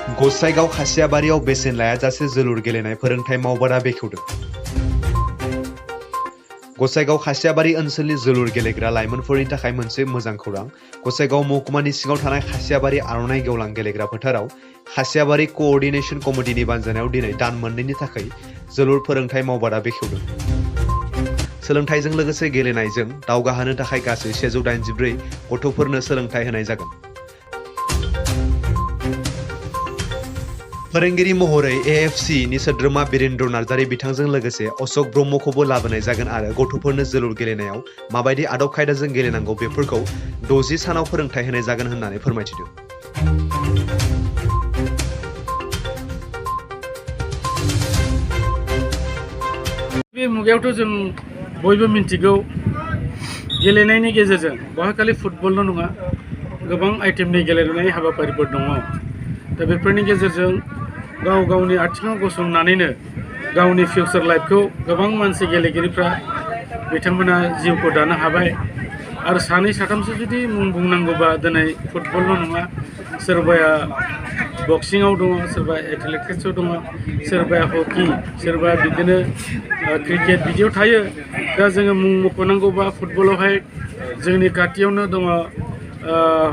गसाइगाव खासियाबारियाव बेसेन लायाजासे जोलुर गेलेनाय फोरोंथाय मावबादा बेखेवदों। गसाइगाव खासियाबारि ओनसोलनि जोलुर गेलेग्रा लाइमोनफोरनि थाखाय मोनसे मोजां खौरां। गसाइगाव महकुमानि सिङाव थानाय खासियाबारि आर'नाइ गेवलां गेलेग्रा फोथाराव खासियाबारि कोअर्डिनेशन कमिटिनि बानजायनायाव दिनै दान मोननैनि थाखाय जोलुर फोरोंथाय मावबादा बेखेवदों। सोलोंथाइजों लोगोसे गेलेनायजों दावगाहोनो थाखाय गासै 184 गथ'फोरनो सोलोंथाइ होनाय जागोन। फोरोंगिरि महरै एएफसी नि सोद्रोमा बिरेन्द्र नार्जारी बिथांजों लोगोसे अशोक ब्रह्मखौबो लाबोनाय जागोन आरो गथ'फोरनो जोलुर गेलेनायाव माबायदि आदब खायदाजों गेलेनांगौ बेफोरखौ 60 सानाव फोरोंथाय होनाय जागोन होननानै फोरमायथिदों। बे मुगायावथ' जों बयबो मिन्थिगौ गेलेनायनि गेजेरजों बहा खालि फुटबलल' नङा गोबां आइटेमनि गेलेनाय हाबाफारिफोर दङ। दा बेफोरनि गेजेरजों गाव गावनि आथिङाव गसंनानैनो गावनि फिउचार लाइफखौ गोबां मानसि गेलेगिरिफ्रा बिथांमोना जिउखौ दानो हाबाय। आरो सानै साथामसो जुदि मुं बुंनांगौबा दिनै फुटबलल' नङा सोरबाया बक्सिङाव दङ, सोरबा एथलेटिक्सआव दङ, सोरबाया हकि, सोरबा बिदिनो क्रिकेट बिदियाव थायो। दा जोङो मुं मख'नांगौबा फुटबलावहाय जोंनि खाथियावनो दङ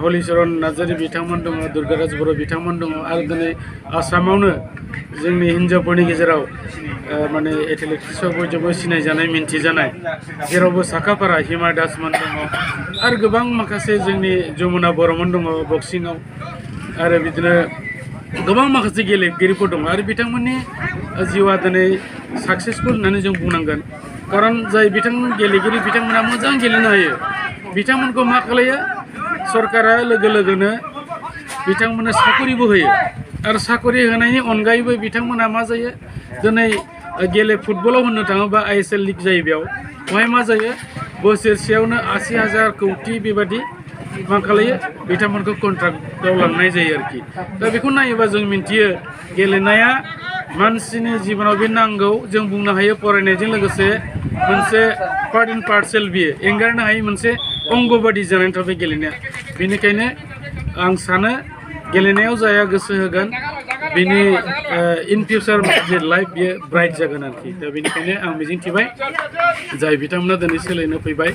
हलिचरन नार्जारी बिथांमोन दङ, दुर्गाराज बर' बिथांमोन दङ। आरो दिनै आसामावनो जोंनि हिन्जावफोरनि गेजेराव माने एथलेटिक्सआव बयजोंबो सिनायजानाय मिन्थिजानाय जेरावबो साखाफारा हिमा दासमोन दङ। आरो गोबां माखासे जोंनि जमुना बर'मोन दङ बक्सिङाव। आरो बिदिनो गोबां माखासे गेलेगिरिफोर दङ आरो बिथांमोननि जिउआ दिनै साक्सेसफुल होननानै जों बुंनांगोन। खारन जाय बिथांमोन गेलेगिरि बिथांमोना मोजां गेलेनो हायो बिथांमोनखौ मा खालायो सरकारा लोगो लोगोनो बिथांमोननो साकरिबो होयो। आरो साकरि होनायनि अनगायैबो बिथांमोना मा जायो दिनै फुटबलाव होननो थाङोबा ISL लिग जायो बेवहाय मा जायो बोसोरसेयावनो 80,000 कौटि बेबादि मा खालायो बिथांमोनखौ कन्ट्राक्टआव लांनाय जायो आरोखि। दा बेखौ नायोबा जों मिन्थियो गेलेनाया मानसिनि जिबनाव बे नांगौ। जों बुंनो हायो फरायनायजों लोगोसे मोनसे पार्ट एन्ड पार्सेल बियो एंगारनो हायै मोनसे अंग बादि जानानै थाबाय गेलेनाया। बेनिखायनो आं सानो गेलेनायाव जाया गोसो होगोन बिनि इन फिउचार जे लाइफ बियो ब्राइट जागोन आरोखि। दा बेनिखायनो आं मिजिंथिबाय जाय बिथांमोना दिनै सोलायनो फैबाय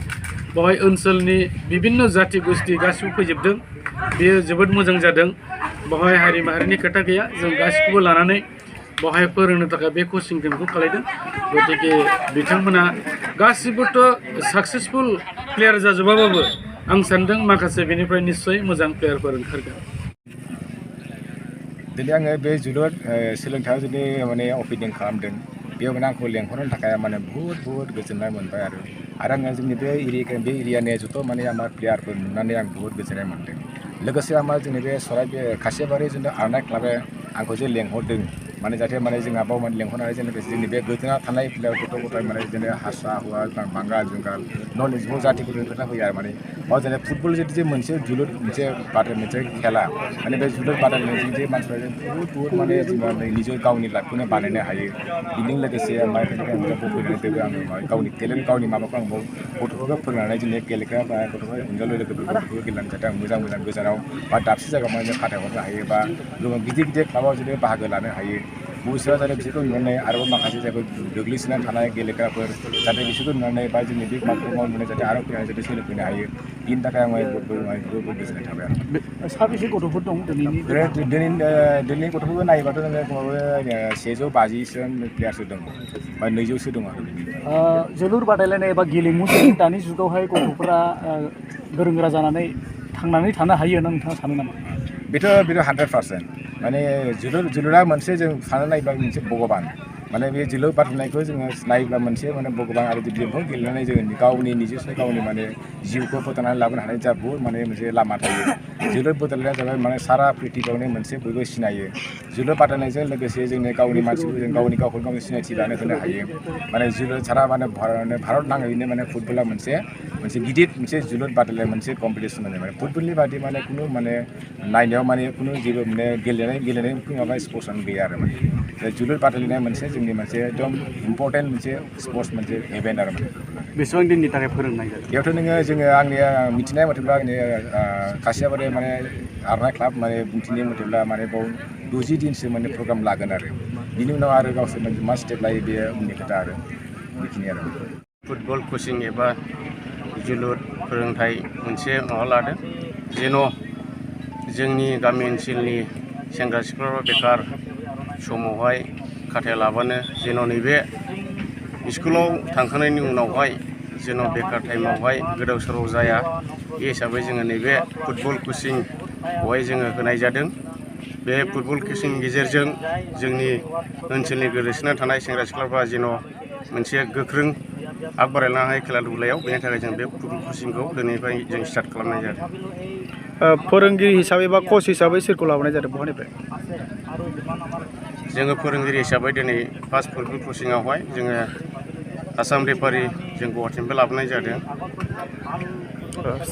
बेवहाय ओनसोलनि बिभिन्न जाथि गोष्ठी गासिबो फैजोबदों। बेयो जोबोद मोजां जादों। बेवहाय हारि माहारिनि खोथा गैया। जों गासिखौबो लानानै बेवहाय फोरोंनो थाखाय बे कचिं केम्पखौ खालायदों। गतिके बिथांमोना गासिबोथ' साक्सेसफुल प्लेयार जाजोबाबाबो आं सान्दों माखासे बेनिफ्राय निस्सय मोजां प्लेयारफोर ओंखारगोन। दिनै आङो बे जोलुर सोलोंथायाव जुदि माने अपेनिं खालामदों बेयाव माने आंखौ लेंहरनो थाखाय माने बुहुत गोजोननाय मोनबाय। आरो आङो जोंनि बे एरियानि जथ' माने आमार प्लेयारफोर नुनानै आं बुहुत गोजोननाय मोनदों। लोगोसे आमार जोंनि बे खासियाबारि जोंनि आर'नाइ क्लाबा आंखौ जे लेंहरदों माने जाहाथे माने जोंहा बाव माने लेंहरनानै जोंनि बे गोदोना थानाय प्लेयार गथ' गथाय माने बिदिनो हारसा हौवा बांगाल जुंगाल नन इजबल जातिफोरनि खोथा फैयो आरो माने बाव जेने फुटबल जे मोनसे जोलुर मोनसे खेला माने बे जोलुर बादायलायनायजों जे मानसिफ्रा बुहुत माने जोंहा निजे गावनि लाइफखौनो बानायनो हायो। बिजों लोगोसे फैनानै आङो गावनि टेलेन्ट गावनि माबाखौ आं गथ'फोरखौ फोरोंनानै जोंनि गेलेग्रा बा गथ'फोर हिन्जाव लोगोफोरखौ गेलेनानै जाहाथे आं मोजां गोजानाव बा दाबसे जायगायाव माने फाथायहरनो हायो बा गोबां गिदिर क्लाबाव जुदि बाहागो लानो हायो। भबिष्यतआव जाहाथे बिसोरखौ नुनानै आरोबाव माखासे जायफोर गोग्लैसोनानै थानाय गेलेग्राफोर जाहाथे बिसोरखौ नुनानै बा जोंनि बे माबाखौ मावनानै जाहाथे आरो फैनानै जाहाथे सोलोंफैनो हायो। बिनि थाखाय आं जोबोद गोजोननाय थाबाय आरो। साबेसे गथ'फोर दं दिनैनि गथ'फोरखौ नायोबाथ' जोङो खमावबो 150सो प्लेयारसो दङ बा 200सो दङ आरो। जोलुर बादायलायनाय एबा गेलेमुजों दानि जुगावहाय गथ'फोरा गोरों गोरा जानानै थांनानै थानो हायो होनना नोंथाङा सानो नामा? बेथ' 100% माने जोलुरा मोनसे जों सानना नायोब्ला मोनसे भगबान माने बे जोलुर बादायनायखौ जोङो नायोब्ला मोनसे माने भगबान आरो बेखौ गेलेनानै जोङो गावनि निजेस्व गावनि माने जिउखौ फोथांनानै लाबोनो हानाय जा बुहुत माने मोनसे लामा थायो। जोलुर बादायलायनाया जाबाय माने सारा प्रिथिबियावनो मोनसे बयबो सिनायो। जोलुर बादायनायजों लोगोसे जोंनि गावनि मानसिफोरखौ जों गावखौ गावनि सिनायथि लानो होनो हायो। माने जोलुर सारा माने भारत नाङैनो माने फुटबला मोनसे गिदिर मोनसे जोलुर बादायलायनाय मोनसे कम्पिटिसन माने फुटबलनि बादि माने खुनु माने नायनायाव माने खुनु जेबो माने गेलेनाय माबा स्पर्ट्सआनो गैया आरो माने जोलुर बादायलायनाया मोनसे जोंनि मोनसे एकदम इम्परटेन्ट मोनसे स्पर्ट्स मोनसे इभेन्ट आरो माने। बेसेबां दिननि थाखाय फोरोंनाय जादों? बेयावथ' जोङो आंनि मिथिनाय मथेब्ला आंनि खासियाबारि माने आरनाय क्लाब माने बुंथिनि मथेब्ला माने बाव 60 दिनसो माने प्रग्राम लागोन आरो बिनि उनाव आरो गावसोर मा स्टेप लायो बे उननि खोथा आरो बेखिनि आरो फुटबल कोचिं एबा जोलुर फोरोंथाय मोनसे माबा लादों जेन' जोंनि गामि ओनसोलनि सेंग्रा सिख्लाफ्रा बेकार समावहाय खाथायालाबानो जेन' नैबे स्कुलाव थांखांनायनि उनावहाय जेन' बेकार टाइमावहाय गोदाव सोराव जाया बे हिसाबै जोङो नैबे फुटबल कोचिं खौहाय जोङो होनाय जादों बे फुटबल कोचिंनि गेजेरजों जोंनि ओनसोलनि गोदोसोना थानाय सेंग्रा सिख्लाफ्रा जेन' मोनसे गोख्रों आग बारायलांनो हायो खेला दुलायाव बेनि थाखाय जों बे फुटबल कोचिंखौ दिनैनिफ्राय जों स्टार्ट खालामनाय जादों फोरोंगिरि हिसाबै बा कच हिसाबै सोरखौ लाबोनाय जादों बहानिफ्राय जोङो फोरोंगिरि हिसाबै दिनै फार्स्ट फुटबल कोचिंआवहाय जोङो आसाम रेफारि जों गुवाहाटीनिफ्राय लाबोनाय जादों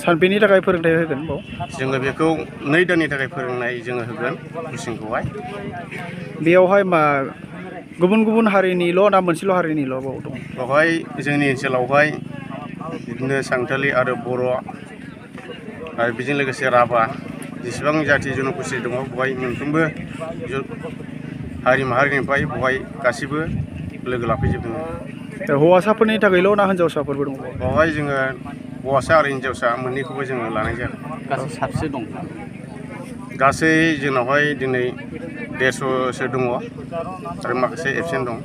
सानबेनि थाखाय फोरोंथाय होगोन बाव जोङो बेखौ 2 दाननि थाखाय फोरोंनाय जोङो होगोन कोचिंखौहाय बेयावहाय मा गुबुन गुबुन हारिनिल' ना मोनसेल' हारिनिल' बाव दं बेवहाय जोंनि ओनसोलावहाय बिदिनो सानथालि आरो बर' आरो बेजों लोगोसे राभा जेसेबां जाथि जन'गोष्ठी दङ बेवहाय मोनफ्रोमबो हारि माहारिनिफ्राय बेवहाय गासिबो लोगो लाफैजोबदों हौवासाफोरनि थाखायल' ना हिन्जावसाफोरबो दं बेवहाय जोङो हौवासा आरो हिन्जावसा मोननैखौबो जोङो लानाय जादों गासै साबसे दं गासै जोंनावहाय दिनै 150सो दङ आरो माखासे एबसेन्ट दं